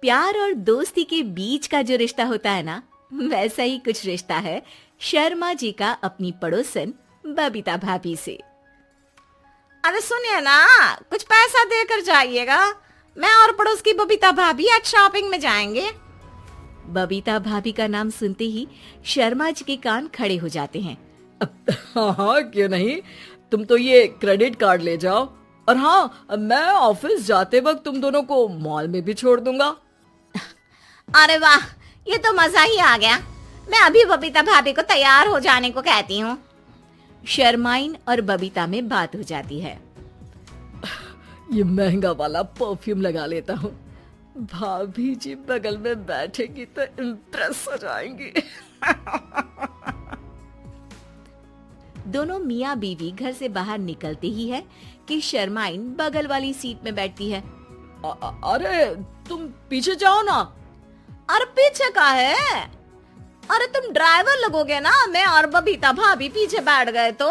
प्यार और दोस्ती के बीच का जो रिश्ता होता है ना, वैसा ही कुछ रिश्ता है शर्मा जी का अपनी पड़ोसन बबीता भाभी से। अरे सुनिए ना, कुछ पैसा देकर जाइएगा। मैं और पड़ोस की बबीता भाभी आज शॉपिंग में जाएंगे। बबीता भाभी का नाम सुनते ही शर्मा जी के कान खड़े हो जाते हैं। हाँ, क्यों नहीं। तुम तो ये क्रेडिट कार्ड ले जाओ, और हाँ, मैं ऑफिस जाते वक्त तुम दोनों को मॉल में भी छोड़ दूंगा। अरे वाह, ये तो मजा ही आ गया। मैं अभी बबीता भाभी को तैयार हो जाने को कहती हूँ। शर्माइन और बबीता में बात हो जाती है। ये महंगा वाला परफ्यूम लगा लेता हूँ, भाभी जी बगल में बैठेगी तो इम्प्रेस हो जाएंगी। दोनों मियाँ बीवी घर से बाहर निकलते ही है कि शर्माइन बगल वाली सीट में बैठती है। अरे तुम पीछे जाओ ना। अरे पीछे का है? अरे तुम ड्राइवर लगोगे ना, मैं और बबीता भाभी पीछे बैठ गए तो।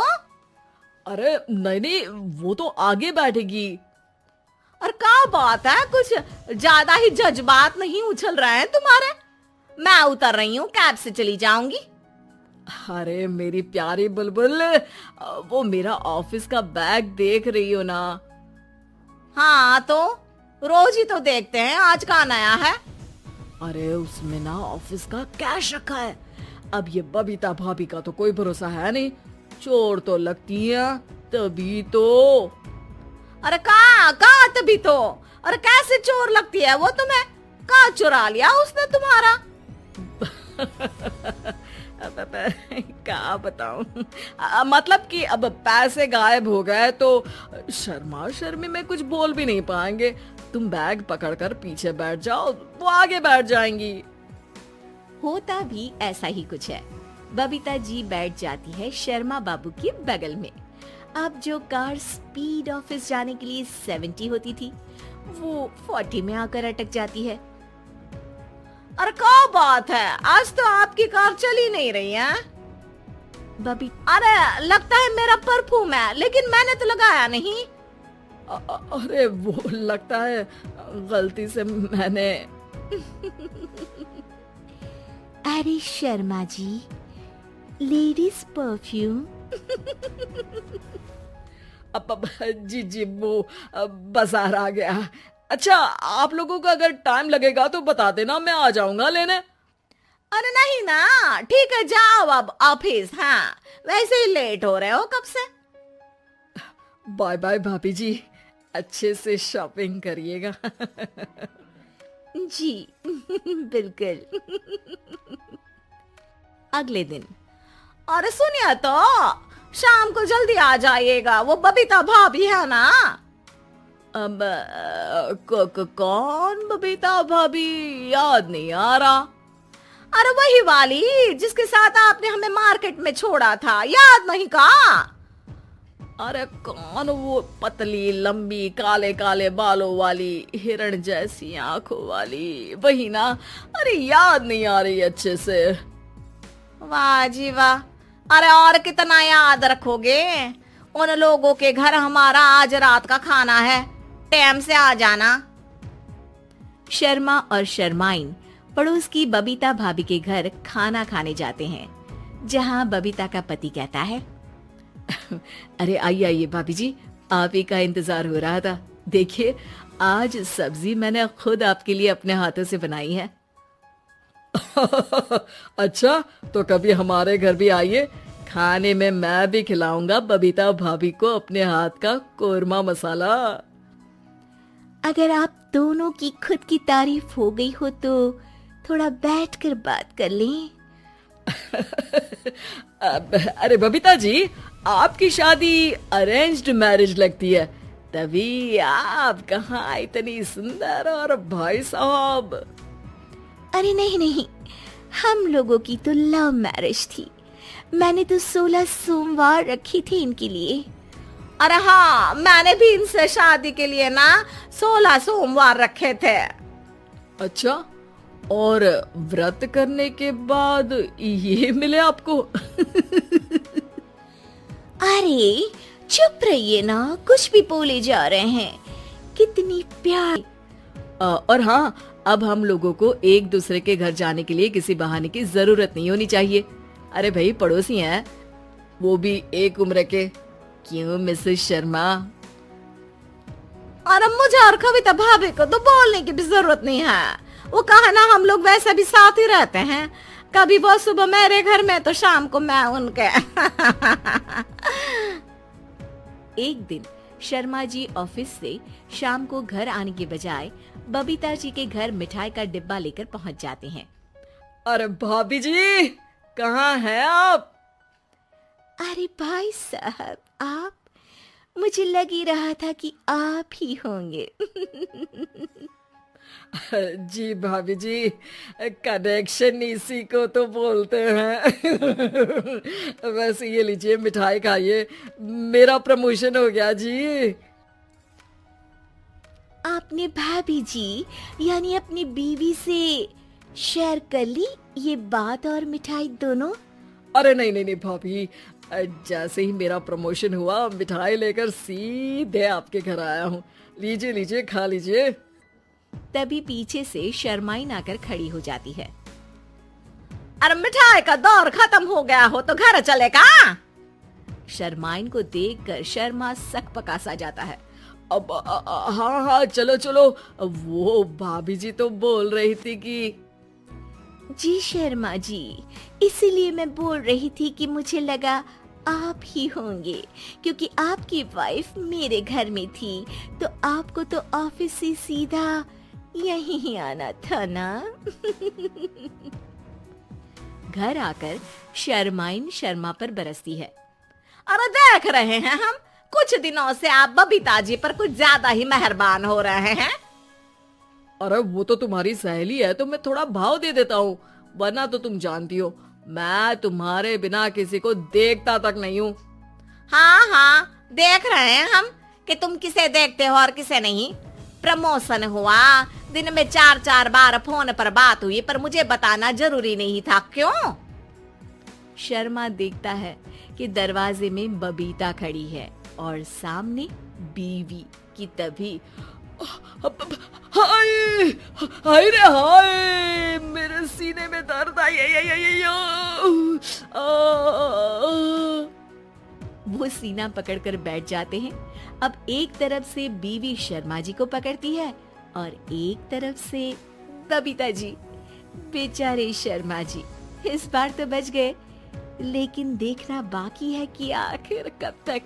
अरे नहीं नहीं, वो तो आगे बैठेगी। और क्या बात है, कुछ ज्यादा ही जज्बात नहीं उछल रहे हैं तुम्हारे? मैं उतर रही हूँ, कैब से चली जाऊंगी। अरे मेरी प्यारी बुलबुल, वो मेरा ऑफिस का बैग देख रही हो ना? हाँ तो रोज ही तो देखते हैं, आज का नया है? अरे उसमें ना ऑफिस का कैश रखा है। अब ये बबीता भाभी का तो कोई भरोसा है नहीं, चोर तो लगती है तभी तो। अरे कहाँ तभी तो? अरे कैसे चोर लगती है वो तुम्हें? कहाँ चुरा लिया उसने तुम्हारा? क्या बताऊं, मतलब कि अब पैसे गायब हो गए तो शर्मा शर्मी में कुछ बोल भी नहीं पाएंगे। तुम बैग पकड़कर पीछे बैठ जाओ, वो आगे बैठ जाएंगी। होता भी ऐसा ही कुछ है। बबीता जी बैठ जाती है शर्मा बाबू के बगल में। अब जो कार स्पीड ऑफिस जाने के लिए 70 होती थी, वो 40 में आकर अटक जाती है। अरे क्या बात है, आज तो आपकी कार चली नहीं रही है। बबी अरे लगता है मेरा परफ्यूम है, लेकिन मैंने तो लगाया नहीं। अरे वो लगता है गलती से मैंने। अरे शर्मा जी, लेडीज परफ्यूम। अब जी जी, वो बाजार आ गया। अच्छा, आप लोगों को अगर टाइम लगेगा तो बता देना, मैं आ जाऊंगा लेने। अरे नहीं ना, ठीक है, जाओ अब ऑफिस। हाँ, वैसे ही लेट हो रहे हो कब से। बाय बाय भाभी जी, अच्छे से शॉपिंग करिएगा। जी बिल्कुल। अगले दिन। अरे सुनिए तो, शाम को जल्दी आ जाइएगा, वो बबीता भाभी है ना? अब कौन बबीता भाभी? याद नहीं आ रहा। अरे वही वाली जिसके साथ आपने हमें मार्केट में छोड़ा था, याद नहीं का? अरे कौन वो पतली लंबी काले काले बालों वाली हिरण जैसी आंखों वाली, वही ना? अरे याद नहीं आ रही अच्छे से। वाह जी वाह। अरे और कितना याद रखोगे? उन लोगों के घर हमारा आज रात का खाना है, टाइम से आ जाना। शर्मा और शर्माइन पड़ोस की बबीता भाभी के घर खाना खाने जाते हैं, जहां बबीता का पति कहता है, अरे आइए आइए भाभी जी, आप ही का इंतजार हो रहा था। देखिए, आज सब्जी मैंने खुद आपके लिए अपने हाथों से बनाई है। अच्छा, तो कभी हमारे घर भी आइए, खाने में मैं भी खिलाऊंगा बबीता भाभी को अपने हाथ का कोरमा मसाला। अगर आप दोनों की खुद की तारीफ हो गई हो तो थोड़ा बैठकर बात कर लें। अरे बबीता जी, आपकी शादी अरेंज्ड मैरिज लगती है, तभी आप कहाँ इतनी सुंदर। और भाई साहब? अरे नहीं नहीं, हम लोगों की तो लव मैरिज थी। मैंने तो 16 सोमवार रखी थी इनके लिए। अरे हाँ, मैंने भी इनसे शादी के लिए ना 16 सोमवार रखे थे। अच्छा, और व्रत करने के बाद ये मिले आपको? अरे चुप रहिए ना, कुछ भी बोले जा रहे हैं। कितनी प्यारी। और हाँ, अब हम लोगों को एक दूसरे के घर जाने के लिए किसी बहाने की जरूरत नहीं होनी चाहिए। अरे भाई, पड़ोसी हैं, वो भी एक उम्र के। क्यों मिसेस शर्मा? और अब मुझे और कविता भाभी को तो बोलने की भी जरूरत नहीं है। वो कहा ना, हम लोग वैसे भी साथ ही रहते हैं। कभी वो सुबह मेरे घर में तो शाम को मैं उनके। एक दिन शर्मा जी ऑफिस से शाम को घर आने के बजाय बबीता जी के घर मिठाई का डिब्बा लेकर पहुंच जाते हैं। अरे भाभी जी, कहाँ हैं आप? अरे भाई साहब, आप? मुझे लग ही रहा था कि आप ही होंगे। जी भाभी जी, कनेक्शन इसी को तो बोलते हैं। वैसे ये लीजिए, मिठाई खाइए, मेरा प्रमोशन हो गया जी। आपने भाभी जी यानी अपनी बीवी से शेयर कर ली ये बात और मिठाई दोनों? अरे नहीं नहीं नहीं भाभी, जैसे ही मेरा प्रमोशन हुआ, मिठाई लेकर सीधे आपके घर आया हूँ। लीजिए लीजिए, खा लीजिए। तभी पीछे से शर्माइन आकर खड़ी हो जाती है। अरे मिठाई का दौर खत्म हो गया हो तो घर चलेगा? शर्माइन को देखकर शर्मा सकपका सा जाता है। अब हाँ हाँ, चलो चलो। वो भाभी जी तो बोल रही थी कि जी शर्मा जी, इसीलिए मैं बोल रही थी कि मुझे लगा आप ही होंगे, क्योंकि आपकी वाइफ मेरे घर में थी तो आपको तो ऑफिस से सीधा यहीं ही आना था ना। घर आकर शर्माइन शर्मा पर बरसती है। अरे देख रहे हैं हम, कुछ दिनों से आप बबीता जी पर कुछ ज्यादा ही मेहरबान हो रहे हैं। अरे वो तो तुम्हारी सहेली है तो मैं थोड़ा भाव दे देता हूँ, वरना तो तुम जानती हो मैं तुम्हारे बिना किसी को देखता तक नहीं हूँ। हाँ हाँ, देख रहे हैं हम कि तुम किसे देखते हो और किसे नहीं। प्रमोशन हुआ, दिन में 4-4 बार फोन पर बात हुई, पर मुझे बताना जरूरी नहीं था, क्यों? शर्मा देखता है कि दरवाजे में बबीता खड़ी है और सामने बीवी की। तभी हाय हाय रे हाय, मेरे सीने में दर्द आई। वो सीना पकड़कर बैठ जाते हैं। अब एक तरफ से बीवी शर्मा जी को पकड़ती है और एक तरफ से बबीता जी। बेचारे शर्मा जी इस बार तो बच गए, लेकिन देखना बाकी है कि आखिर कब तक।